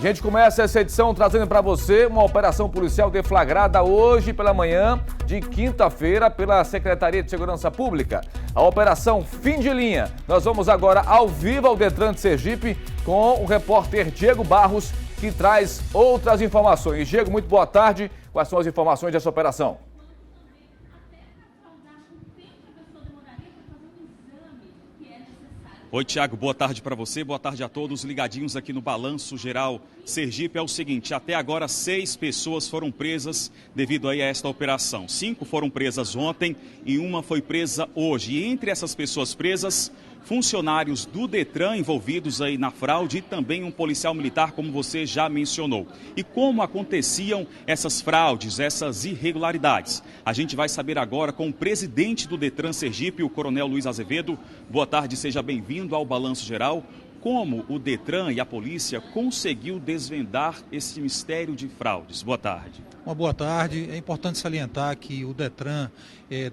gente começa essa edição trazendo para você uma operação policial deflagrada hoje pela manhã de quinta-feira pela Secretaria de Segurança Pública. A Operação Fim de Linha. Nós vamos agora ao vivo ao Detran de Sergipe com o repórter Diego Barros, que traz outras informações. Diego, muito boa tarde. Quais são as informações dessa operação? Oi, Tiago, boa tarde para você, boa tarde a todos ligadinhos aqui no Balanço Geral Sergipe. É o seguinte, até agora 6 pessoas foram presas devido aí a esta operação. 5 foram presas ontem e uma foi presa hoje. E entre essas pessoas presas, funcionários do Detran envolvidos aí na fraude e também um policial militar, como você já mencionou. E como aconteciam essas fraudes, essas irregularidades? A gente vai saber agora com o presidente do Detran Sergipe, o Coronel Luiz Azevedo. Boa tarde, seja bem-vindo ao Balanço Geral. Como o Detran e a polícia conseguiu desvendar esse mistério de fraudes? Boa tarde. Uma boa tarde. É importante salientar que o Detran,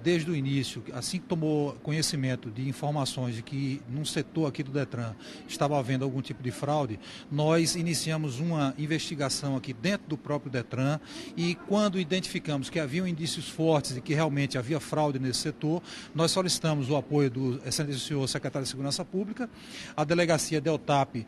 desde o início, assim que tomou conhecimento de informações de que num setor aqui do Detran estava havendo algum tipo de fraude, nós iniciamos uma investigação aqui dentro do próprio Detran e quando identificamos que haviam indícios fortes de que realmente havia fraude nesse setor, nós solicitamos o apoio do excelentíssimo senhor secretário de Segurança Pública. A delegacia Deltap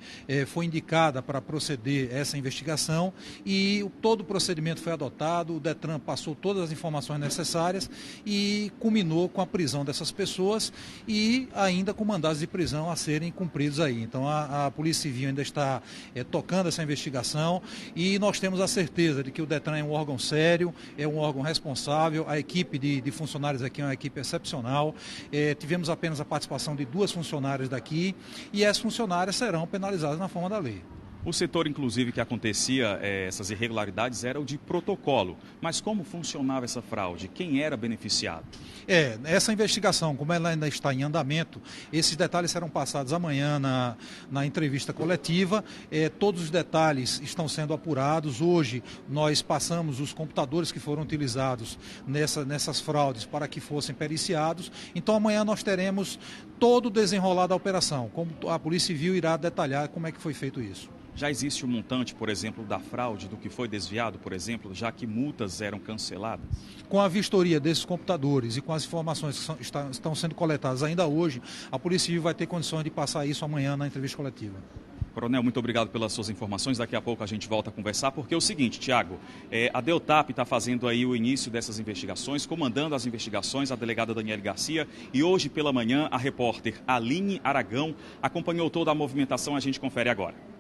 foi indicada para proceder essa investigação e todo o procedimento foi adotado. O Detran passou todas as informações necessárias e culminou com a prisão dessas pessoas e ainda com mandados de prisão a serem cumpridos aí. Então a Polícia Civil ainda está tocando essa investigação e nós temos a certeza de que o Detran é um órgão sério, é um órgão responsável, a equipe de funcionários aqui é uma equipe excepcional. Tivemos apenas a participação de 2 funcionárias daqui e essas funcionárias serão penalizadas na forma da lei. O setor, inclusive, que acontecia essas irregularidades era o de protocolo. Mas como funcionava essa fraude? Quem era beneficiado? Essa investigação, como ela ainda está em andamento, esses detalhes serão passados amanhã na entrevista coletiva. Todos os detalhes estão sendo apurados. Hoje nós passamos os computadores que foram utilizados nessas fraudes para que fossem periciados. Então amanhã nós teremos todo o desenrolar da operação, como a Polícia Civil irá detalhar como é que foi feito isso. Já existe um montante, por exemplo, da fraude, do que foi desviado, por exemplo, já que multas eram canceladas? Com a vistoria desses computadores e com as informações que estão sendo coletadas ainda hoje, a Polícia Civil vai ter condições de passar isso amanhã na entrevista coletiva. Coronel, muito obrigado pelas suas informações. Daqui a pouco a gente volta a conversar, porque é o seguinte, Tiago, a Deltap está fazendo aí o início dessas investigações, comandando as investigações, a delegada Daniele Garcia, e hoje pela manhã a repórter Aline Aragão acompanhou toda a movimentação, a gente confere agora.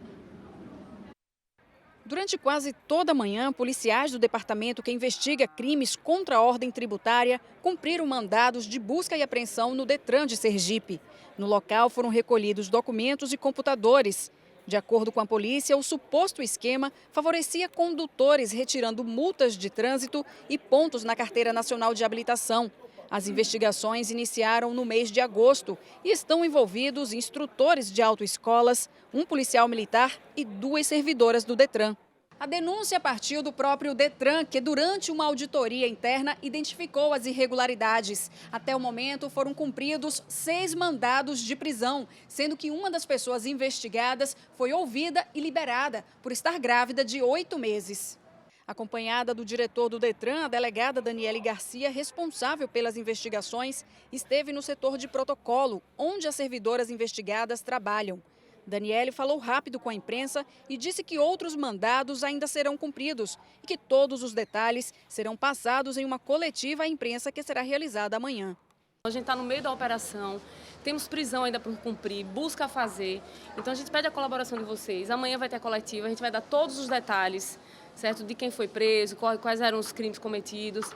Durante quase toda a manhã, policiais do departamento que investiga crimes contra a ordem tributária cumpriram mandados de busca e apreensão no Detran de Sergipe. No local foram recolhidos documentos e computadores. De acordo com a polícia, o suposto esquema favorecia condutores retirando multas de trânsito e pontos na Carteira Nacional de Habilitação. As investigações iniciaram no mês de agosto e estão envolvidos instrutores de autoescolas, um policial militar e 2 servidoras do Detran. A denúncia partiu do próprio Detran, que durante uma auditoria interna identificou as irregularidades. Até o momento foram cumpridos 6 mandados de prisão, sendo que uma das pessoas investigadas foi ouvida e liberada por estar grávida de 8 meses. Acompanhada do diretor do Detran, a delegada Daniele Garcia, responsável pelas investigações, esteve no setor de protocolo, onde as servidoras investigadas trabalham. Daniele falou rápido com a imprensa e disse que outros mandados ainda serão cumpridos e que todos os detalhes serão passados em uma coletiva à imprensa que será realizada amanhã. A gente está no meio da operação, temos prisão ainda por cumprir, busca a fazer. Então a gente pede a colaboração de vocês. Amanhã vai ter a coletiva, a gente vai dar todos os detalhes, certo? De quem foi preso, quais eram os crimes cometidos.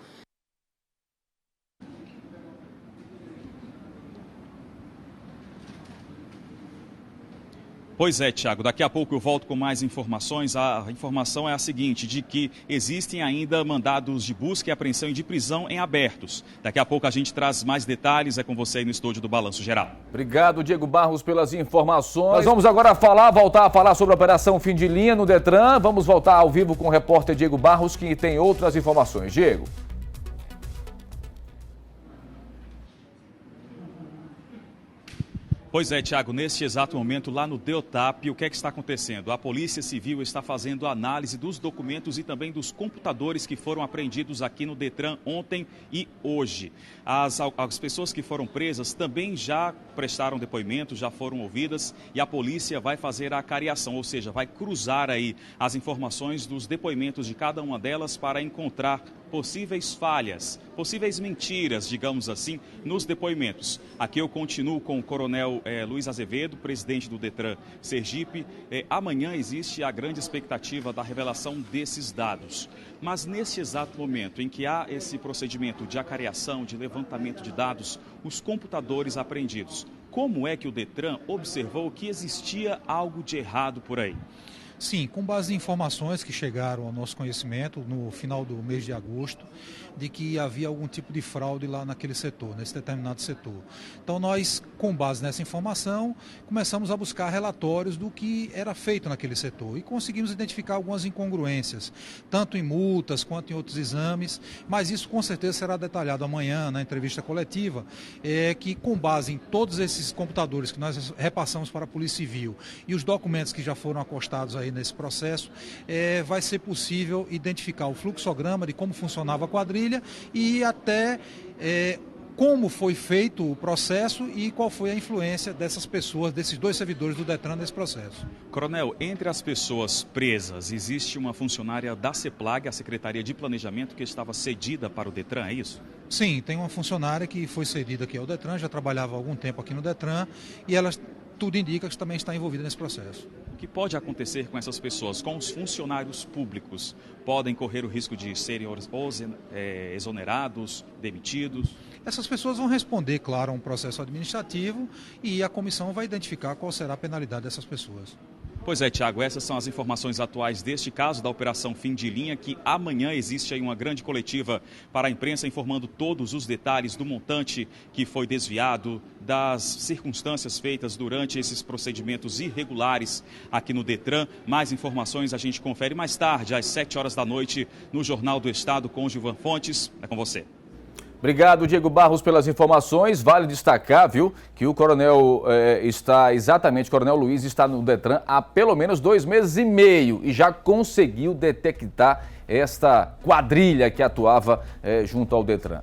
Pois é, Tiago, daqui a pouco eu volto com mais informações. A informação é a seguinte, de que existem ainda mandados de busca e apreensão e de prisão em abertos. Daqui a pouco a gente traz mais detalhes, é com você aí no estúdio do Balanço Geral. Obrigado, Diego Barros, pelas informações. Nós vamos agora voltar a falar sobre a Operação Fim de Linha no Detran. Vamos voltar ao vivo com o repórter Diego Barros, que tem outras informações. Diego. Pois é, Tiago, neste exato momento lá no DEOTAP, o que é que está acontecendo? A Polícia Civil está fazendo análise dos documentos e também dos computadores que foram apreendidos aqui no Detran ontem e hoje. As pessoas que foram presas também já prestaram depoimento, já foram ouvidas e a polícia vai fazer a cariação, ou seja, vai cruzar aí as informações dos depoimentos de cada uma delas para encontrar possíveis falhas, possíveis mentiras, digamos assim, nos depoimentos. Aqui eu continuo com o Coronel Luiz Azevedo, presidente do Detran Sergipe. Amanhã existe a grande expectativa da revelação desses dados. Mas nesse exato momento em que há esse procedimento de acariação, de levantamento de dados, os computadores apreendidos, como é que o Detran observou que existia algo de errado por aí? Sim, com base em informações que chegaram ao nosso conhecimento no final do mês de agosto, de que havia algum tipo de fraude lá naquele setor, nesse determinado setor. Então nós, com base nessa informação, começamos a buscar relatórios do que era feito naquele setor e conseguimos identificar algumas incongruências, tanto em multas quanto em outros exames, mas isso com certeza será detalhado amanhã na entrevista coletiva, que com base em todos esses computadores que nós repassamos para a Polícia Civil e os documentos que já foram acostados aí nesse processo, vai ser possível identificar o fluxograma de como funcionava a quadrilha e até como foi feito o processo e qual foi a influência dessas pessoas, desses dois servidores do Detran nesse processo. Coronel, entre as pessoas presas, existe uma funcionária da CEPLAG, a Secretaria de Planejamento, que estava cedida para o Detran, é isso? Sim, tem uma funcionária que foi cedida aqui ao Detran, já trabalhava há algum tempo aqui no Detran e ela, tudo indica que também está envolvida nesse processo. O que pode acontecer com essas pessoas, com os funcionários públicos? Podem correr o risco de serem exonerados, demitidos? Essas pessoas vão responder, claro, a um processo administrativo e a comissão vai identificar qual será a penalidade dessas pessoas. Pois é, Tiago, essas são as informações atuais deste caso da Operação Fim de Linha, que amanhã existe aí uma grande coletiva para a imprensa informando todos os detalhes do montante que foi desviado, das circunstâncias feitas durante esses procedimentos irregulares aqui no Detran. Mais informações a gente confere mais tarde, às 7 horas da noite, no Jornal do Estado com Gilvan Fontes. É com você. Obrigado, Diego Barros, pelas informações. Vale destacar, viu, que o Coronel Coronel Luiz está no Detran há pelo menos 2 meses e meio e já conseguiu detectar esta quadrilha que atuava junto ao Detran.